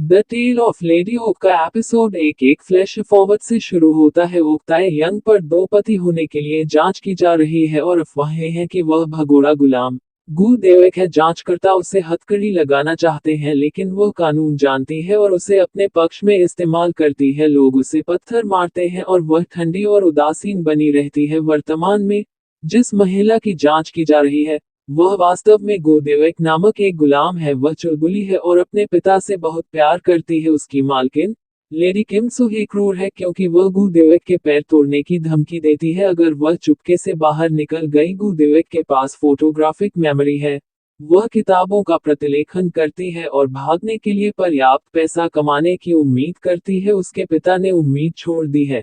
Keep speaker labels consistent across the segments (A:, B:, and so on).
A: The tale of lady oak का episode एक flash forward से शुरू होता है। ओक्ताए यंग पर दो पति होने के लिए जांच की जा रही है और अफवाहें हैं कि वह भगोड़ा गुलाम गु देवेक है। जांचकर्ता उसे हथकड़ी लगाना चाहते हैं लेकिन वह कानून जानती है और उसे अपने पक्ष में इस्तेमाल करती है। लोग उसे पत्थर मारते हैं और वह ठंडी और उदासीन बनी रहती है। वर्तमान में जिस महिला की जांच की जा रही है वह वास्तव में गु देवेक नामक एक गुलाम है। वह चुलबुली है और अपने पिता से बहुत प्यार करती है। उसकी मालकिन लेडी किम सो ही क्रूर है क्योंकि वह गु देवेक के पैर तोड़ने की धमकी देती है अगर वह चुपके से बाहर निकल गई। गु देवेक के पास फोटोग्राफिक मेमोरी है, वह किताबों का प्रतिलेखन करती है और भागने के लिए पर्याप्त पैसा कमाने की उम्मीद करती है। उसके पिता ने उम्मीद छोड़ दी है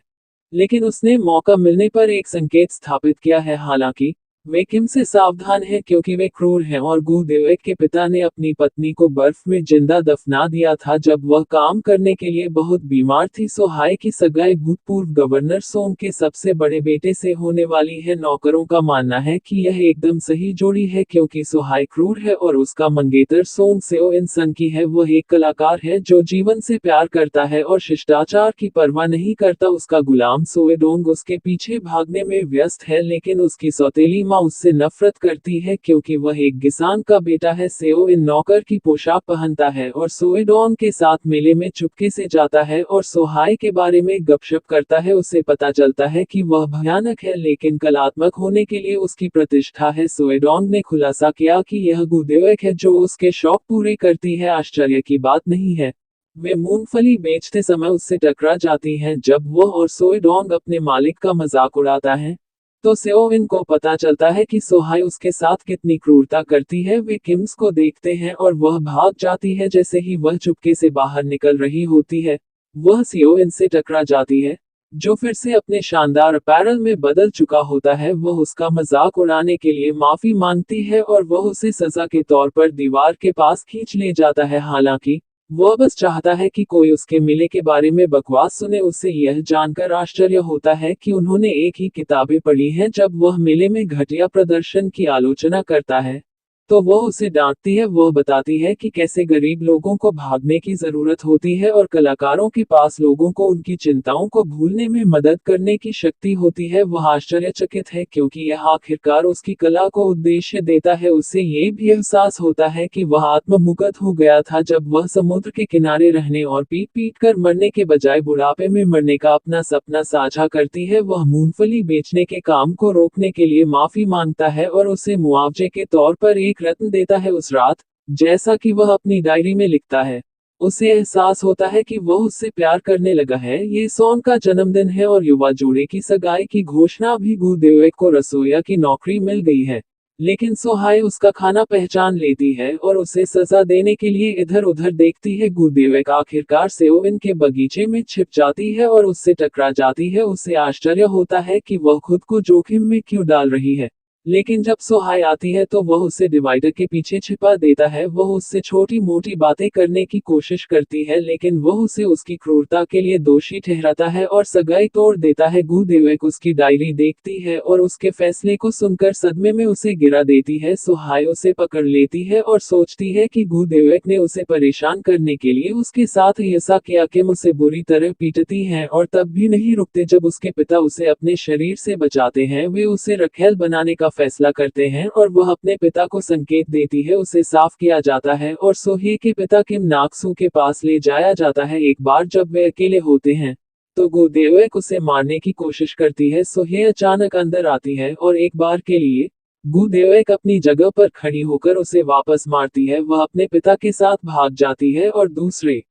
A: लेकिन उसने मौका मिलने पर एक संकेत स्थापित किया है। हालांकि वे किम से सावधान हैं क्योंकि वे क्रूर हैं और गु देवेक के पिता ने अपनी पत्नी को बर्फ में जिंदा दफना दिया था जब वह काम करने के लिए बहुत बीमार थी। सोहाई की सगाई भूतपूर्व गवर्नर सोंग के सबसे बड़े बेटे से होने वाली है। नौकरों का मानना है कि यह एकदम सही जोड़ी है क्योंकि सोहाई क्रूर है और उसका मंगेतर सोंग सेओ इंसान की है। वह एक कलाकार है जो जीवन से प्यार करता है और शिष्टाचार की परवाह नहीं करता। उसका गुलाम सोएडोंग उसके पीछे भागने में व्यस्त है लेकिन उसकी सौतेली माँ उससे नफरत करती है क्योंकि वह एक किसान का बेटा है। सेओ इन नौकर की पोशाक पहनता है और सोएडोंग के साथ मेले में चुपके से जाता है और सोहाई के बारे में गपशप करता है। उसे पता चलता है कि वह भयानक है लेकिन कलात्मक होने के लिए उसकी प्रतिष्ठा है। सोएडोंग ने खुलासा किया कि यह गु देवेक है जो उसके शौक पूरे करती है। आश्चर्य की बात नहीं है, वे मूंगफली बेचते समय उससे टकरा जाती हैं। जब वह और सोएडोंग अपने मालिक का मजाक उड़ाता है तो सेओविन को पता चलता है कि सोहाई उसके साथ कितनी क्रूरता करती है। वे किम्स को देखते हैं और वह भाग जाती है। जैसे ही वह चुपके से बाहर निकल रही होती है वह सेओविन से टकरा जाती है जो फिर से अपने शानदार अपैरल में बदल चुका होता है। वह उसका मजाक उड़ाने के लिए माफी मांगती है और वह उसे सजा के तौर पर दीवार के पास खींच ले जाता है। हालांकि वह बस चाहता है कि कोई उसके मिले के बारे में बकवास सुने। उसे यह जानकर आश्चर्य होता है कि उन्होंने एक ही किताबें पढ़ी हैं। जब वह मेले में घटिया प्रदर्शन की आलोचना करता है तो वह उसे डांटती है। वह बताती है कि कैसे गरीब लोगों को भागने की जरूरत होती है और कलाकारों के पास लोगों को उनकी चिंताओं को भूलने में मदद करने की शक्ति होती है। वह आश्चर्यचकित है क्योंकि यह आखिरकार उसकी कला को उद्देश्य देता है। उसे ये भी एहसास होता है कि वह आत्ममुगत हो गया था जब वह समुद्र के किनारे रहने और पीट पीट कर मरने के बजाय बुढ़ापे में मरने का अपना सपना साझा करती है। वह मूंगफली बेचने के काम को रोकने के लिए माफी मांगता है और उसे मुआवजे के तौर पर एक रत्न देता है। उस रात, जैसा कि वह अपनी डायरी में लिखता है, उसे एहसास होता है कि वह उससे प्यार करने लगा है। ये सोन का जन्मदिन है और युवा जोड़े की सगाई की घोषणा भी गु देवेक को रसोइया की नौकरी मिल गई है लेकिन सोहाई उसका खाना पहचान लेती है और उसे सजा देने के लिए इधर उधर देखती है। गु देवेक आखिरकार सेओविन के बगीचे में छिप जाती है और उससे टकरा जाती है। उसे आश्चर्य होता है कि वह खुद को जोखिम में क्यों डाल रही है लेकिन जब सोहाई आती है तो वह उसे डिवाइडर के पीछे छिपा देता है। वह उससे छोटी मोटी बातें करने की कोशिश करती है लेकिन वह उसे उसकी क्रूरता के लिए दोषी ठहराता है और सगाई तोड़ देता है। गु देवेक उसकी डायरी देखती है और उसके फैसले को सुनकर सदमे में उसे गिरा देती है। सोहाई उसे पकड़ लेती है और सोचती है कि गु देवेक ने उसे परेशान करने के लिए उसके साथ ऐसा किया कि उसे बुरी तरह पीटती है और तब भी नहीं रुकते। जब उसके पिता उसे अपने शरीर से बचाते हैं वे उसे रखेल बनाने का फैसला करते हैं और वह अपने पिता को संकेत देती है। उसे साफ किया जाता है और सोहे के पिता किम नाक्सू के पास ले जाया जाता है। एक बार जब वे अकेले होते हैं तो गु देवेक उसे मारने की कोशिश करती है। सोहे अचानक अंदर आती है और एक बार के लिए गु देवेक अपनी जगह पर खड़ी होकर उसे वापस मारती है। वह अपने पिता के साथ भाग जाती है और दूसरे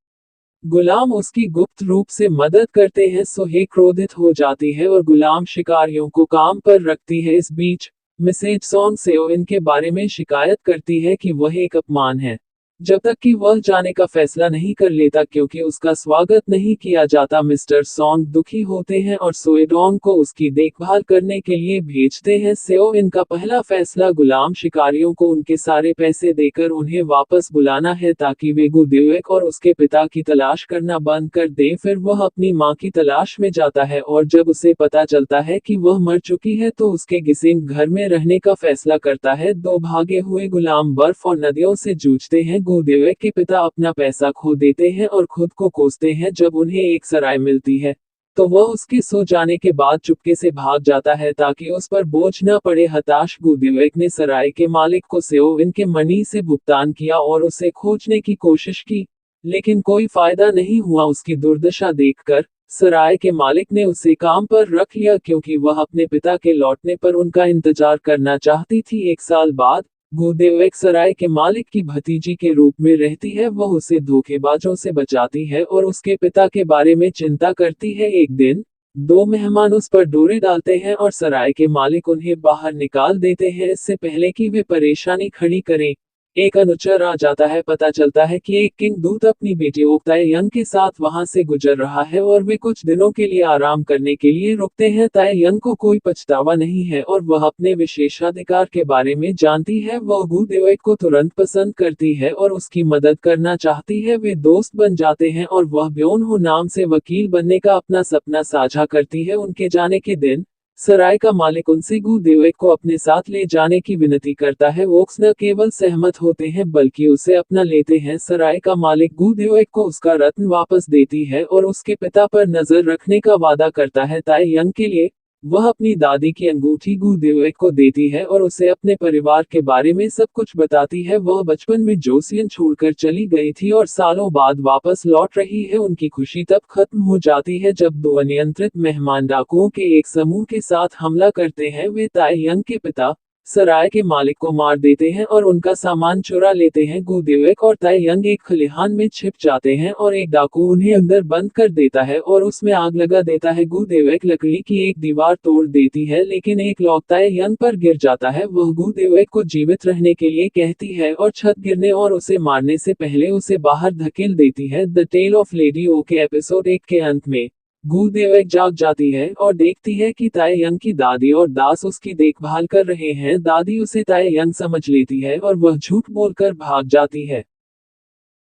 A: गुलाम उसकी गुप्त रूप से मदद करते हैं। सोहे क्रोधित हो जाती है और गुलाम शिकारियों को काम पर रखती है। इस बीच मिसेज सोंग सेओविन के बारे में शिकायत करती है कि वह एक अपमान है जब तक कि वह जाने का फैसला नहीं कर लेता क्योंकि उसका स्वागत नहीं किया जाता। मिस्टर सोंग दुखी होते हैं और सोएडोंग को उसकी देखभाल करने के लिए भेजते हैं। सेओविन का पहला फैसला गुलाम शिकारियों को उनके सारे पैसे देकर उन्हें वापस बुलाना है ताकि वे गु देवेक और उसके पिता की तलाश करना बंद कर दें। फिर वह अपनी मां की तलाश में जाता है और जब उसे पता चलता है कि वह मर चुकी है तो उसके गिसिंग घर में रहने का फैसला करता है। दो भागे हुए गुलाम बर्फ और नदियों से जूझते हैं। गुदेवेक के पिता अपना पैसा खो देते हैं और खुद को कोसते हैं जब उन्हें एक सराय मिलती है, तो वह उसके सो जाने के बाद चुपके से भाग जाता है ताकि उस पर बोझ न पड़े। हताश गुदेवेक ने सराय के मालिक को सेओविन के मनी से भुगतान किया और उसे खोजने की कोशिश की, लेकिन कोई फायदा नहीं हुआ। उसकी दुर्दशा देखकर सराय के मालिक ने उसे काम पर रख लिया क्योंकि वह अपने पिता के लौटने पर उनका इंतजार करना चाहती थी। 1 साल बाद गुदेवेक सराय के मालिक की भतीजी के रूप में रहती है। वह उसे धोखेबाजों से बचाती है और उसके पिता के बारे में चिंता करती है। एक दिन 2 मेहमान उस पर डोरे डालते हैं और सराय के मालिक उन्हें बाहर निकाल देते हैं इससे पहले कि वे परेशानी खड़ी करें। एक अनुचर आ जाता है। पता चलता है कि एक किंग दूत अपनी बेटी ओक्तायंग के साथ वहां से गुजर रहा है और वे कुछ दिनों के लिए आराम करने के लिए रुकते हैं। तायंग को कोई पछतावा नहीं है और वह अपने विशेषाधिकार के बारे में जानती है। वह गुदेवेक को तुरंत पसंद करती है और उसकी मदद करना चाहती है। वे दोस्त बन जाते हैं और वह ब्योनहो नाम से वकील बनने का अपना सपना साझा करती है। उनके जाने के दिन सराय का मालिक उनसे गुदेवेक को अपने साथ ले जाने की विनती करता है। ओक्स न केवल सहमत होते हैं बल्कि उसे अपना लेते हैं। सराय का मालिक गुदेवेक को उसका रत्न वापस देती है और उसके पिता पर नजर रखने का वादा करता है। तायंग के लिए वह अपनी दादी की अंगूठी गुदेवेक को देती है और उसे अपने परिवार के बारे में सब कुछ बताती है। वह बचपन में जोसियन छोड़कर चली गई थी और सालों बाद वापस लौट रही है। उनकी खुशी तब खत्म हो जाती है जब 2 अनियंत्रित मेहमान डाकुओं के एक समूह के साथ हमला करते हैं। वे तायंग के पिता सराय के मालिक को मार देते हैं और उनका सामान चुरा लेते हैं। गुदेवेक और तायंग एक खलिहान में छिप जाते हैं और एक डाकू उन्हें अंदर बंद कर देता है और उसमें आग लगा देता है। गुदेवेक लकड़ी की एक दीवार तोड़ देती है लेकिन एक लॉक तायंग पर गिर जाता है। वह गुदेवेक को जीवित रहने के लिए कहती है और छत गिरने और उसे मारने से पहले उसे बाहर धकेल देती है। द टेल ऑफ लेडी ओ के एपिसोड 1 के अंत में गुदेवेक जाग जाती है और देखती है कि तायंग की दादी और दास उसकी देखभाल कर रहे हैं। दादी उसे तायंग समझ लेती है और वह झूठ बोलकर भाग जाती है।